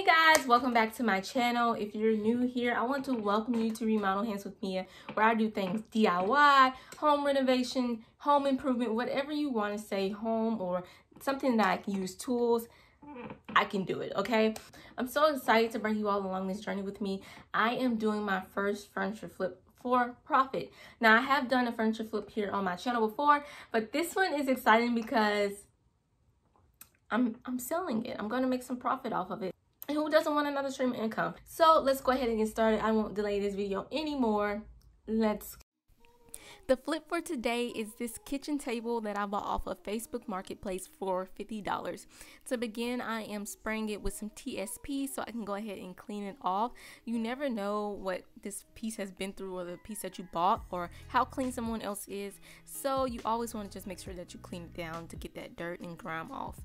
Hey guys, welcome back to my channel. If you're new here, I want to welcome you to Remodel Hands with Mia, where I do things DIY, home renovation, home improvement, whatever you want to say, home or something that I can use tools, I can do it, okay? I'm so excited to bring you all along this journey with me. I am doing my first furniture flip for profit. Now, I have done a furniture flip here on my channel before, but this one is exciting because I'm selling it. I'm going to make some profit off of it. And who doesn't want another stream of income? So let's go ahead and get started. I won't delay this video anymore. The flip for today is this kitchen table that I bought off of Facebook Marketplace for $50. To begin, I am spraying it with some TSP so I can go ahead and clean it off. You never know what this piece has been through or the piece that you bought or how clean someone else is. So you always want to just make sure that you clean it down to get that dirt and grime off.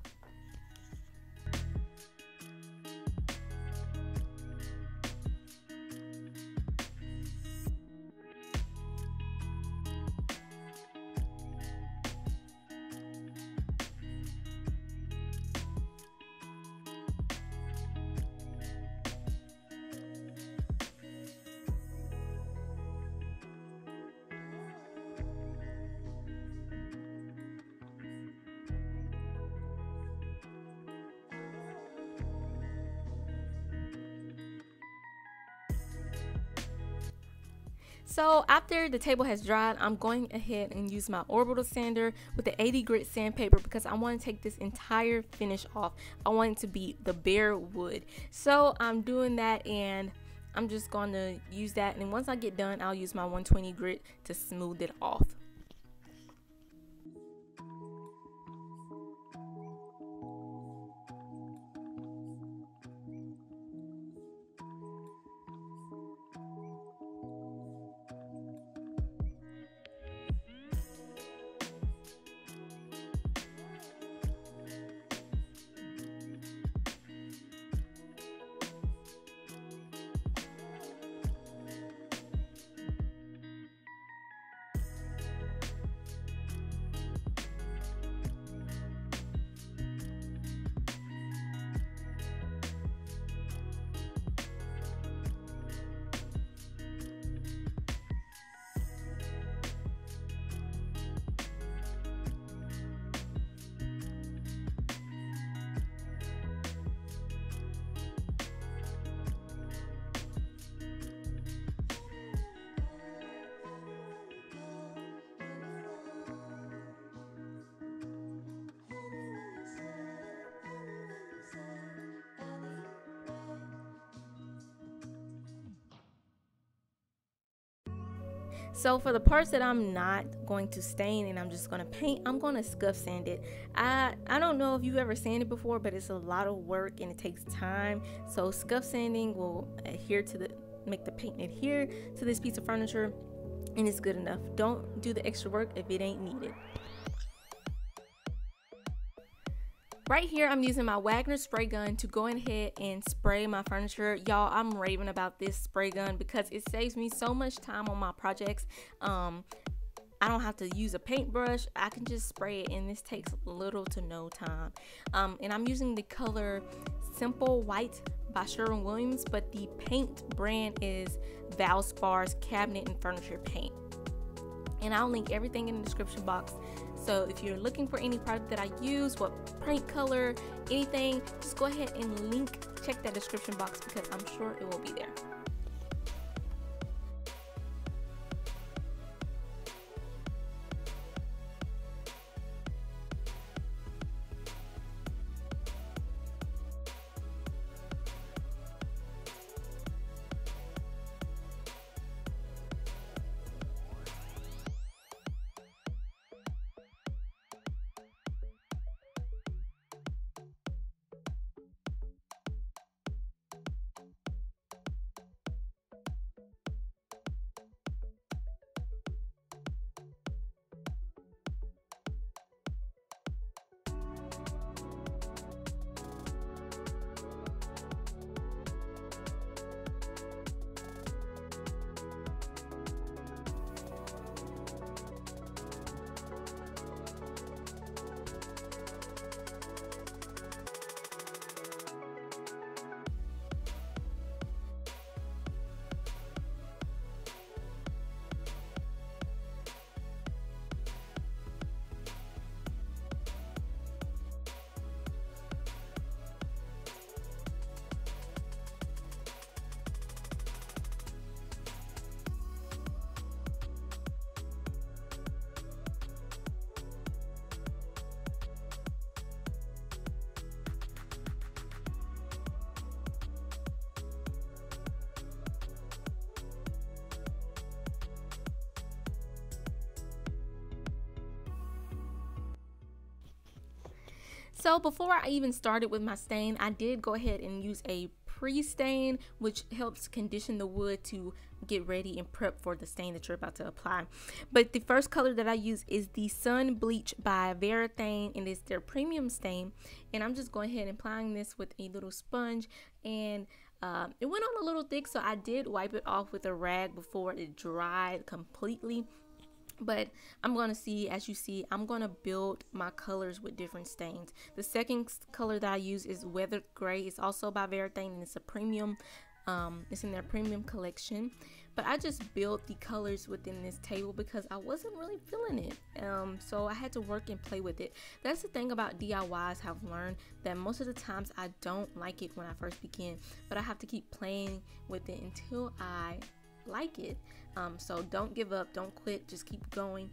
So after the table has dried, I'm going ahead and use my orbital sander with the 80 grit sandpaper because I want to take this entire finish off. I want it to be the bare wood. So I'm doing that and I'm just going to use that, and once I get done, I'll use my 120 grit to smooth it off. So for the parts that I'm not going to stain and I'm just going to paint, I'm going to scuff sand it. I don't know if you've ever sanded before, but it's a lot of work and it takes time. So scuff sanding will make the paint adhere to this piece of furniture, and it's good enough. Don't do the extra work if it ain't needed. Right here, I'm using my Wagner spray gun to go ahead and spray my furniture. Y'all, I'm raving about this spray gun because it saves me so much time on my projects. I don't have to use a paintbrush. I can just spray it, and this takes little to no time. And I'm using the color Simple White by Sherwin-Williams, but the paint brand is Valspar's Cabinet and Furniture Paint. And I'll link everything in the description box. So if you're looking for any product that I use, what paint color, anything, just go ahead and check that description box because I'm sure it will be there. So before I even started with my stain, I did go ahead and use a pre-stain, which helps condition the wood to get ready and prep for the stain that you're about to apply. But the first color that I use is the Sun Bleach by Varathane, and it's their premium stain. And I'm just going ahead and applying this with a little sponge, and it went on a little thick, so I did wipe it off with a rag before it dried completely. But I'm going to see, as you see, I'm going to build my colors with different stains. The second color that I use is Weathered Gray. It's also by Varathane, and it's a premium, it's in their premium collection. But I just built the colors within this table because I wasn't really feeling it. So I had to work and play with it. That's the thing about DIYs. I've learned that most of the times I don't like it when I first begin, but I have to keep playing with it until I like it. So don't give up, don't quit, just keep going.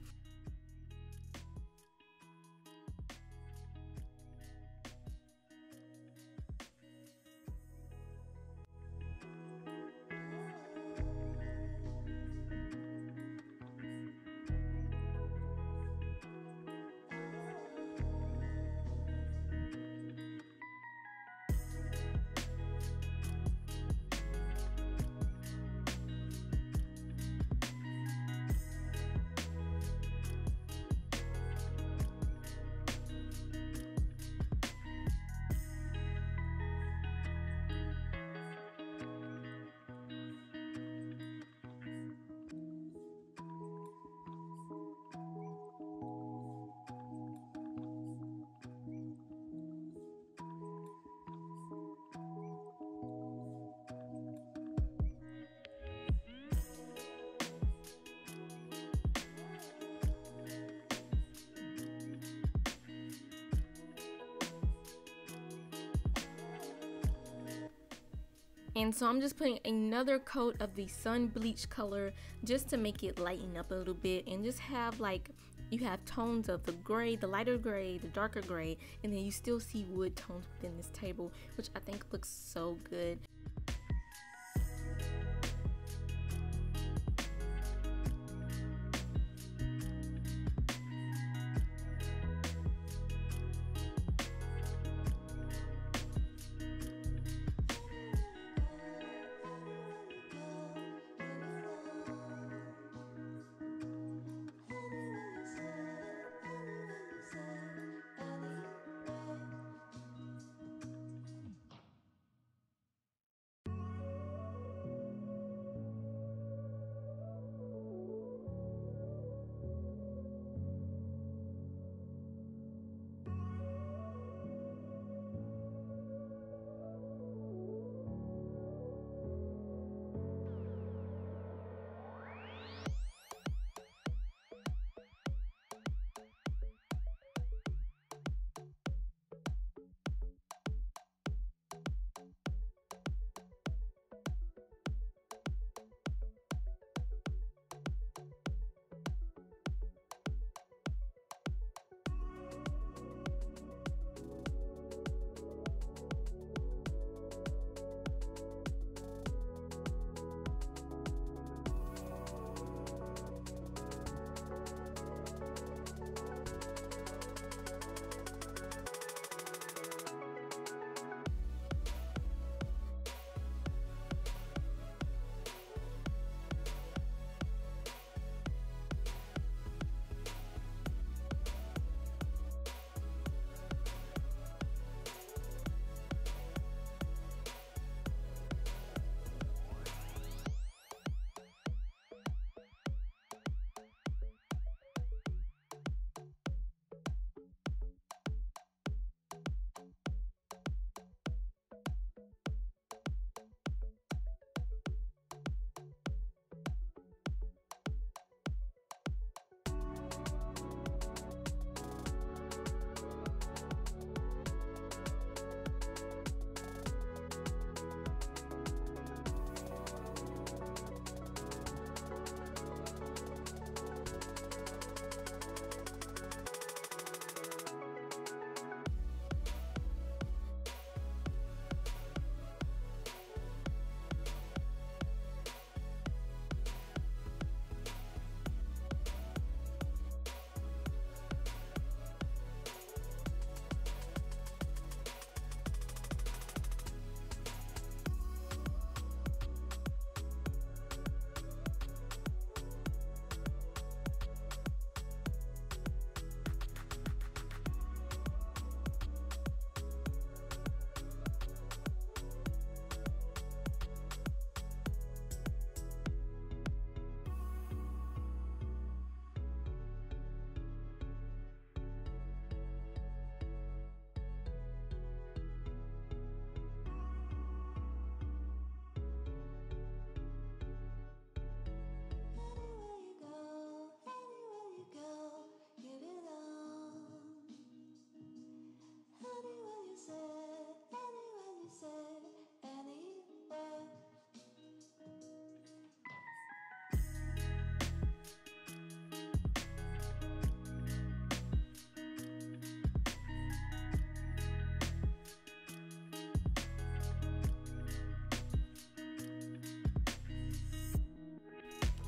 And so I'm just putting another coat of the Sun Bleach color just to make it lighten up a little bit, and just have like, you have tones of the gray, the lighter gray, the darker gray, and then you still see wood tones within this table, which I think looks so good.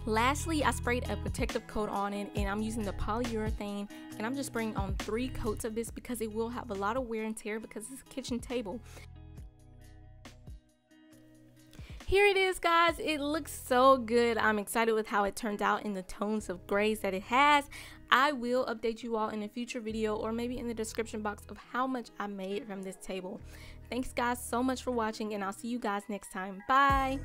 Lastly, I sprayed a protective coat on it, and I'm using the polyurethane, and I'm just spraying on 3 coats of this because it will have a lot of wear and tear because it's a kitchen table. Here it is, guys. It looks so good. I'm excited with how it turned out in the tones of grays that it has. I will update you all in a future video or maybe in the description box of how much I made from this table. Thanks guys so much for watching, and I'll see you guys next time. Bye.